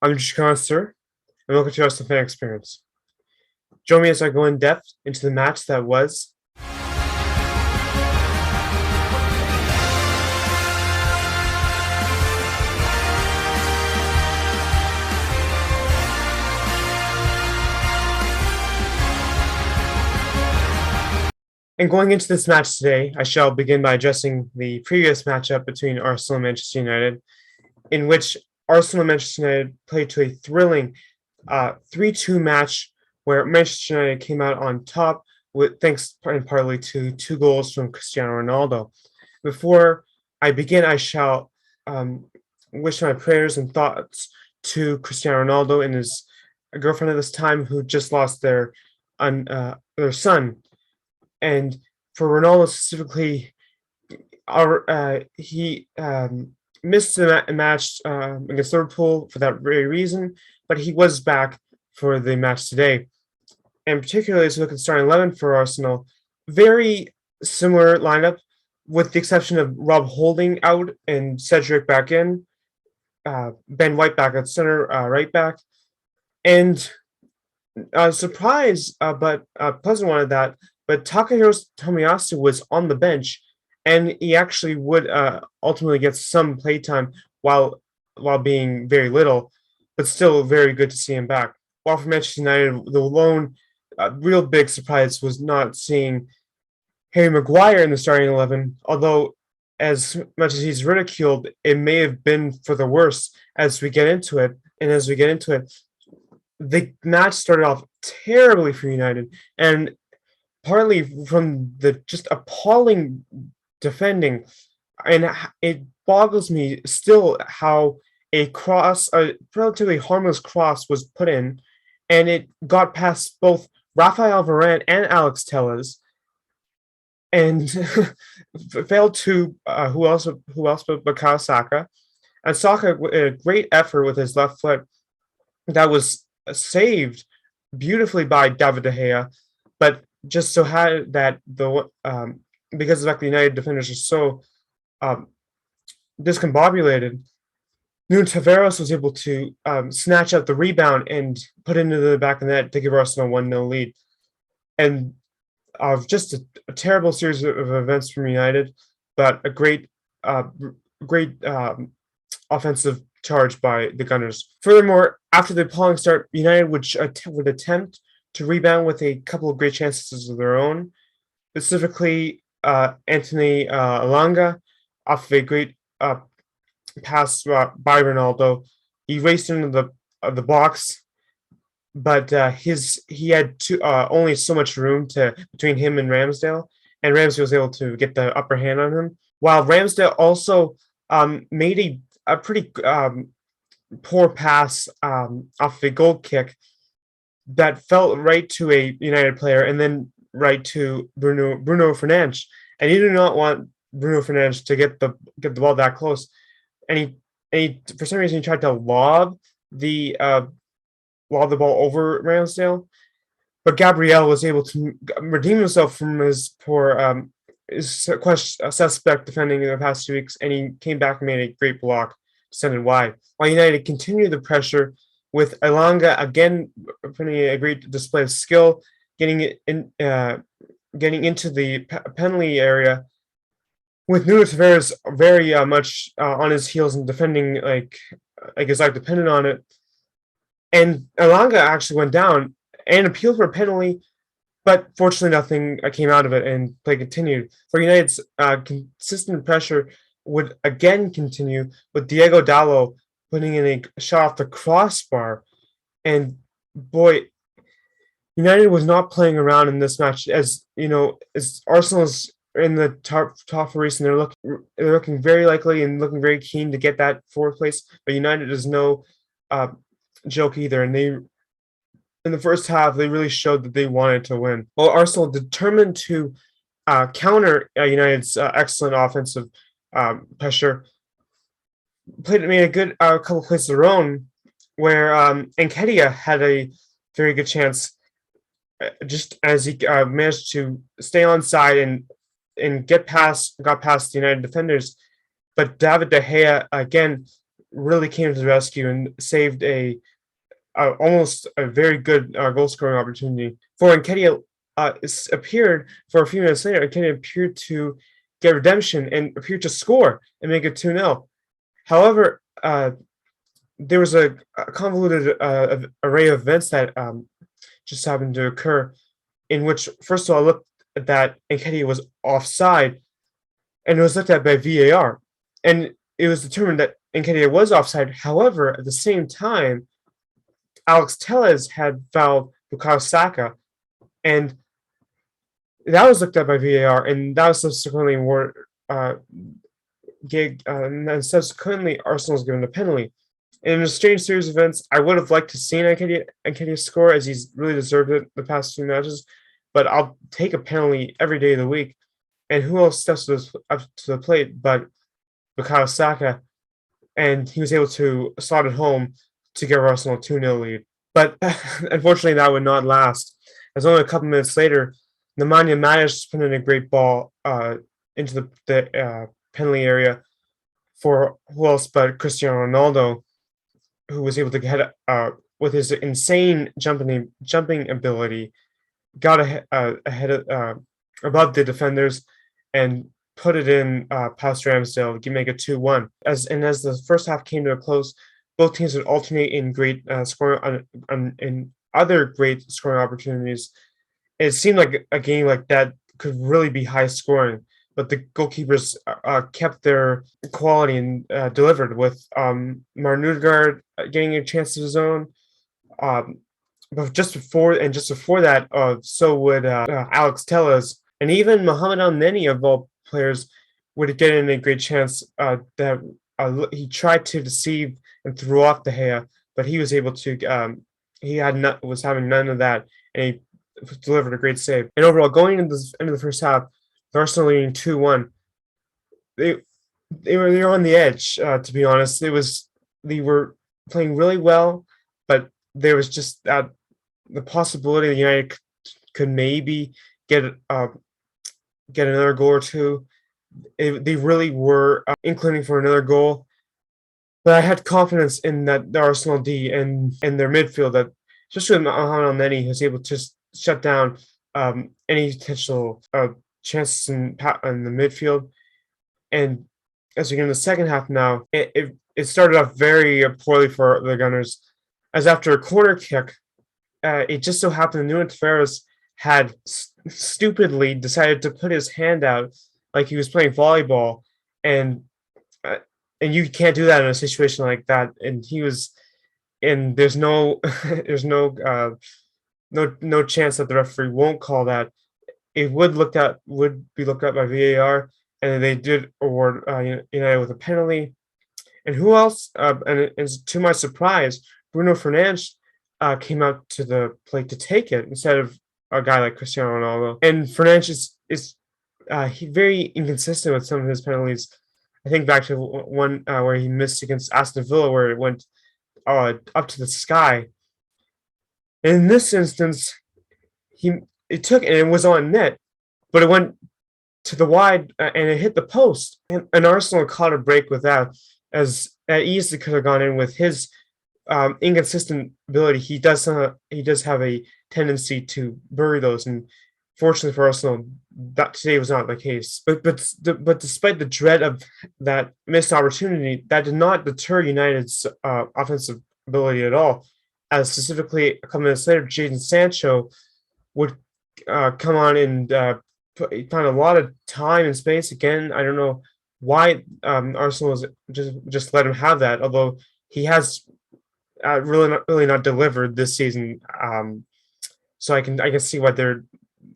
I'm Jashkan, sir, and welcome to our fan experience. Join me as I go in depth into the match that was. And going into this match today, I shall begin by addressing the previous matchup between Arsenal and Manchester United, in which Arsenal and Manchester United played to a thrilling 3-2 match where Manchester United came out on top with thanks partly to 2 goals from Cristiano Ronaldo. Before I begin, I shall wish my prayers and thoughts to Cristiano Ronaldo and his girlfriend at this time, who just lost their son. And for Ronaldo specifically, he missed the match against Liverpool for that very reason, but he was back for the match today. And particularly as we look at starting 11 for Arsenal, very similar lineup, with the exception of Rob Holding out and Cedric back in, Ben White back at center, right back. And a surprise, but a pleasant one at that, but Takahiro Tomiyasu was on the bench, and he actually would ultimately get some playtime while being very little, but still very good to see him back. While for Manchester United, the lone real big surprise was not seeing Harry Maguire in the starting 11, although as much as he's ridiculed, it may have been for the worse as we get into it. And as we get into it, the match started off terribly for United, and partly from the just appalling defending, and it boggles me still how a relatively harmless cross, was put in, and it got past both Rafael Varane and Alex Telles, and failed to who else but Bukayo Saka. And Saka, a great effort with his left foot, that was saved beautifully by David De Gea, but just so had that because the fact the United defenders are so discombobulated, Nuno Tavares was able to snatch out the rebound and put it into the back of the net to give Arsenal a 1-0 lead. And just a terrible series of events from United, but a great offensive charge by the Gunners. Furthermore, after the appalling start, United would attempt to rebound with a couple of great chances of their own, specifically Anthony Elanga off of a great pass by Ronaldo. He raced into the box, but he had only so much room between him and Ramsdale was able to get the upper hand on him. While Ramsdale also made a pretty poor pass off a goal kick that fell right to a United player and then right to Bruno Fernandes. And you do not want Bruno Fernandes to get the ball that close. And he for some reason he tried to lob the ball over Ramsdale, but Gabriel was able to redeem himself from his poor suspect defending in the past 2 weeks, and he came back and made a great block to send it wide. While United continued the pressure with Elanga again putting a great display of skill, getting into the penalty area, with Nuno Tavares very much on his heels and defending like his life depended on it. And Elanga actually went down and appealed for a penalty, but fortunately nothing came out of it and play continued. For United's consistent pressure would again continue with Diego Dallo putting in a shot off the crossbar. And boy, United was not playing around in this match. As you know, as Arsenal's in the top race, and they're looking very likely and looking very keen to get that fourth place. But United is no joke either, and they in the first half they really showed that they wanted to win. While Arsenal determined to counter United's excellent offensive pressure, made a good couple plays of their own, where Nketiah had a very good chance, just as he managed to stay on side and got past the United defenders. But David De Gea again really came to the rescue and saved almost a very good goal scoring opportunity. For Nketiah appeared for a few minutes later, Nketiah appeared to get redemption and appeared to score and make it 2-0. However, there was a convoluted array of events that just happened to occur, in which, first of all, I looked at that Nketiah was offside, and it was looked at by VAR, and it was determined that Nketiah was offside. However, at the same time, Alex Telles had fouled Bukayo Saka, and that was looked at by VAR, and that was subsequently and subsequently Arsenal was given a penalty. In a strange series of events, I would have liked to see Nketiah score, as he's really deserved it the past few matches, but I'll take a penalty every day of the week. And who else steps up to the plate but Bukayo Saka? And he was able to slot it home to give Arsenal a 2-0 lead. But unfortunately, that would not last, as only a couple minutes later, Nemanja managed to put in a great ball into the penalty area for who else but Cristiano Ronaldo, who was able to get with his insane jumping ability, got ahead of above the defenders and put it in past Ramsdale to make it 2-1. As the first half came to a close, both teams would alternate in great scoring in other great scoring opportunities. It seemed like a game like that could really be high scoring, but the goalkeepers kept their quality and delivered, with Martin Odegaard getting a chance of his own. But just before that, so would Alex Telles, and even Mohamed Elneny, of all players, would get in a great chance that he tried to deceive and threw off De Gea, but he was able to. Was having none of that, and he delivered a great save. And overall, going into the first half, Arsenal leading 2-1. They were on the edge. To be honest, they were playing really well, but there was just the possibility that United could maybe get another goal or two. They really were inclining for another goal, but I had confidence in that the Arsenal D and their midfield, that especially Mohamed Elneny, was able to just shut down any potential chances in the midfield. And as we get in the second half now, it started off very poorly for the Gunners, as after a corner kick, it just so happened that Nuno Tavares had stupidly decided to put his hand out like he was playing volleyball, and you can't do that in a situation like that. And there's no no chance that the referee won't call that. It would be looked at by VAR, and they did award United with a penalty. And who else? And to my surprise, Bruno Fernandes came out to the plate to take it instead of a guy like Cristiano Ronaldo. And Fernandes is very inconsistent with some of his penalties. I think back to one where he missed against Aston Villa, where it went up to the sky. And in this instance, it was on net, but it went to the wide and it hit the post. And Arsenal caught a break with that, as that easily could have gone in with his inconsistent ability. He does have a tendency to bury those, and fortunately for Arsenal, that today was not the case. But despite the dread of that missed opportunity, that did not deter United's offensive ability at all. As specifically, a couple minutes later, Jadon Sancho would come on and find a lot of time and space. Again, I don't know why Arsenal was just let him have that, although he has really not delivered this season. So I can see why they're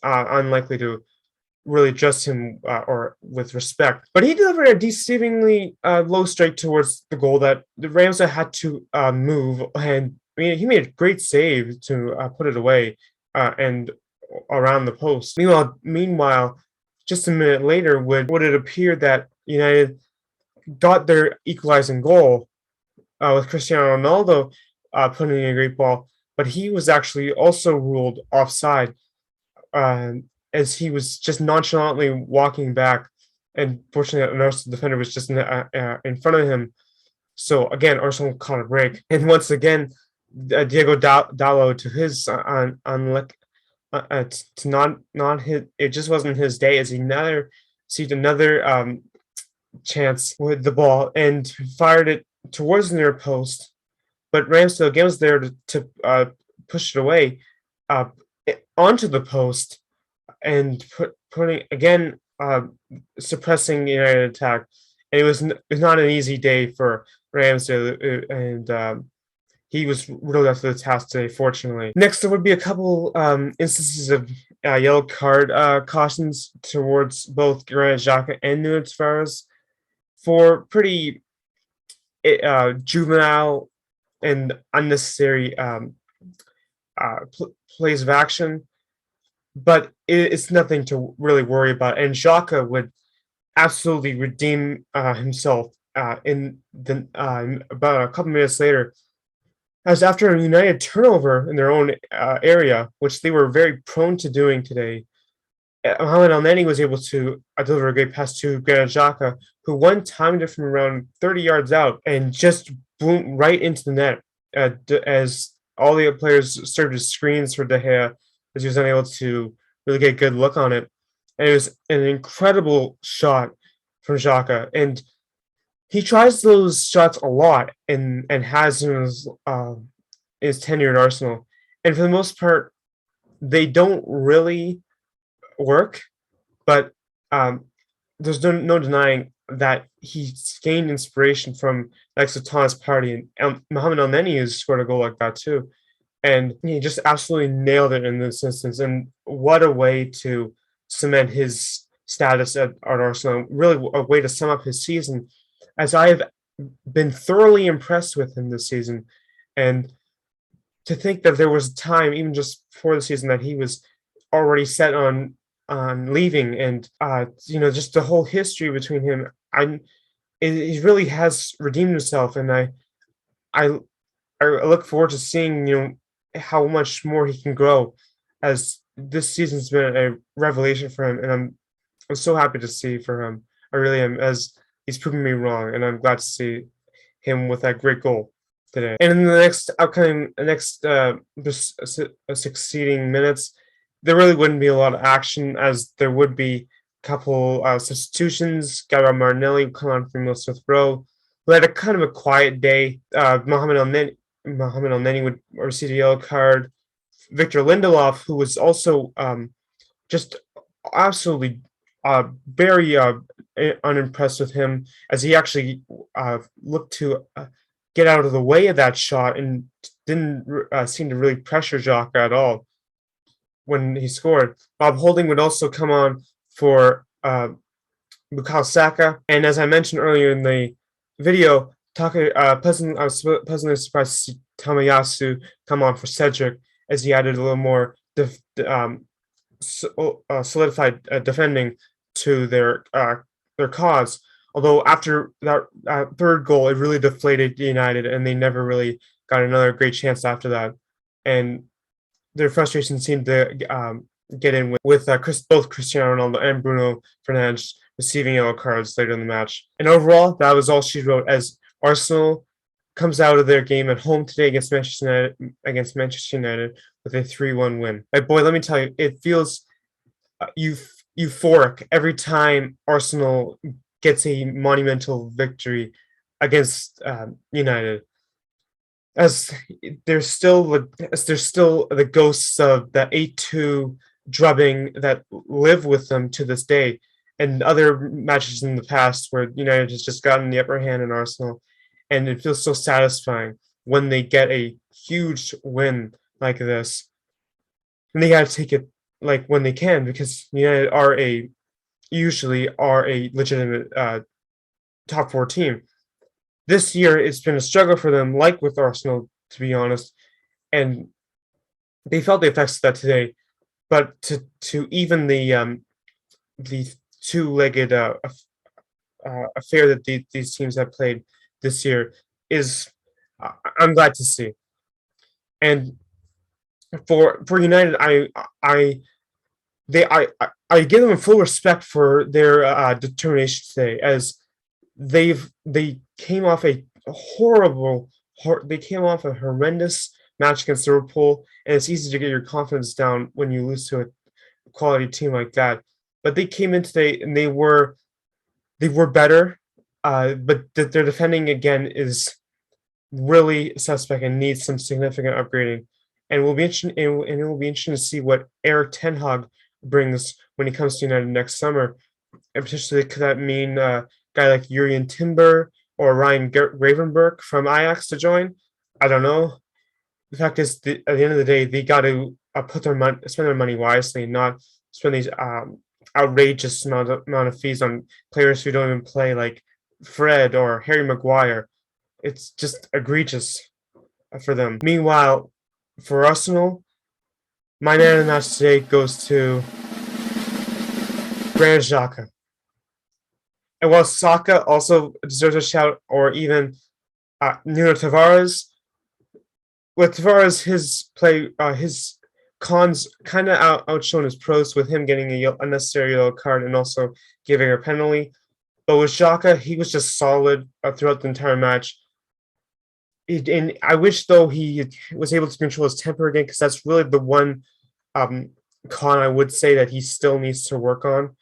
unlikely to really adjust him or with respect. But he delivered a deceivingly low strike towards the goal that the Rams had to move, and I mean, he made a great save to put it away and around the post. Meanwhile, just a minute later, would it appear that United got their equalizing goal with Cristiano Ronaldo putting in a great ball, but he was actually also ruled offside as he was just nonchalantly walking back, and fortunately, an Arsenal defender was just in front of him. So again, Arsenal caught a break, and once again, Diego Dallo to his to not hit. It just wasn't his day as he never received another chance with the ball and fired it towards the near post. But Ramsdale again was there to push it away uh, onto the post and putting again suppressing United attack. And it was not an easy day for Ramsdale, and he was really up to the task today, fortunately. Next, there would be a couple instances of yellow card cautions towards both Granit Xhaka and Nuno Tavares for pretty juvenile and unnecessary plays of action. But it's nothing to really worry about. And Xhaka would absolutely redeem himself in the about a couple minutes later, as after a United turnover in their own area, which they were very prone to doing today, Mohamed El-Neni was able to deliver a great pass to Granit Xhaka, who one timed it from around 30 yards out and just boom right into the net as all the players served as screens for De Gea, as he was unable to really get a good look on it. And it was an incredible shot from Xhaka, and he tries those shots a lot and has in his tenure at Arsenal. And for the most part, they don't really work, but there's no denying that he's gained inspiration from likes of Thomas Partey, and Mohamed El-Neni has scored a goal like that too. And he just absolutely nailed it in this instance. And what a way to cement his status at Arsenal. Really a way to sum up his season, as I have been thoroughly impressed with him this season. And to think that there was a time, even just before the season, that he was already set on leaving, and just the whole history between him, he really has redeemed himself, and I look forward to seeing how much more he can grow, as this season's been a revelation for him, and I'm so happy to see for him. I really am, as he's proven me wrong, and I'm glad to see him with that great goal today. And in the next succeeding minutes, there really wouldn't be a lot of action, as there would be a couple substitutions. Gabriel Martinelli would come on for Emil Smith Rowe, who had a kind of a quiet day. Mohamed El-Neni would receive a yellow card. Victor Lindelof, who was also just absolutely very unimpressed with him, as he actually looked to get out of the way of that shot and didn't seem to really pressure Xhaka at all when he scored. Bob Holding would also come on for Bukayo Saka, and as I mentioned earlier in the video, I was pleasantly surprised to see Tomiyasu come on for Cedric, as he added a little more solidified defending to their cause. Although after that third goal, it really deflated United, and they never really got another great chance after that. And their frustration seemed to get in with both Cristiano Ronaldo and Bruno Fernandes receiving yellow cards later in the match. And overall, that was all she wrote, as Arsenal comes out of their game at home today against Manchester United with a 3-1 win. Boy, let me tell you, it feels euphoric every time Arsenal gets a monumental victory against United, as there's still the ghosts of the 8-2 drubbing that live with them to this day, and other matches in the past where United has just gotten the upper hand in Arsenal, and it feels so satisfying when they get a huge win like this. And they got to take it like when they can, because United usually are a legitimate top four team. This year, it's been a struggle for them, like with Arsenal, to be honest, and they felt the effects of that today. But to even the two-legged affair that these teams have played this year is, I'm glad to see. And for United, I give them full respect for their determination today, as they came off a a horrible. They came off a horrendous match against Liverpool, and it's easy to get your confidence down when you lose to a quality team like that. But they came in today and they were better, but their defending again is really suspect and needs some significant upgrading. And it will be interesting to see what Eric Ten Hag brings when he comes to United next summer. And potentially, could that mean a guy like Jurien Timber or Ryan Gravenberch from Ajax to join? I don't know. The fact is, at the end of the day, they got to spend their money wisely, and not spend these outrageous amount of fees on players who don't even play, like Fred or Harry Maguire. It's just egregious for them. Meanwhile, for Arsenal, my man of the match today goes to Granit Xhaka. And while Saka also deserves a shout, or even Nuno Tavares, with Tavares, his cons kind of outshone his pros with him getting a unnecessary yellow card and also giving a penalty. But with Xhaka, he was just solid throughout the entire match. And I wish, though, he was able to control his temper again, because that's really the one con I would say that he still needs to work on.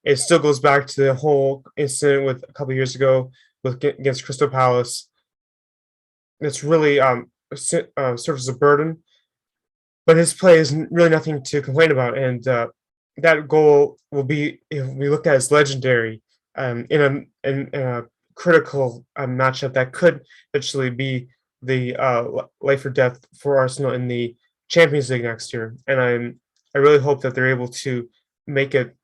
It still goes back to the whole incident with a couple of years ago against Crystal Palace. It's really serves as a burden, but his play is really nothing to complain about. And that goal will be, if we look at, as legendary in a critical matchup that could actually be the life or death for Arsenal in the Champions League next year. And I really hope that they're able to make it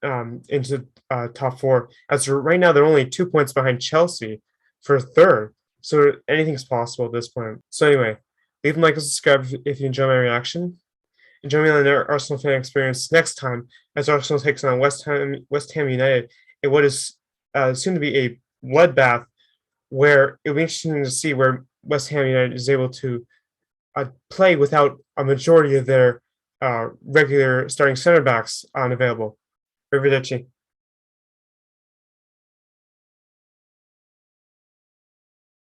into top four. As for right now, they're only 2 points behind Chelsea for third. So anything's possible at this point. So anyway, leave a like and subscribe if you enjoy my reaction. And join me on the Arsenal fan experience next time as Arsenal takes on West Ham United in what is soon to be a bloodbath, where it'll be interesting to see where West Ham United is able to play without a majority of their regular starting center backs unavailable. Arrivederci.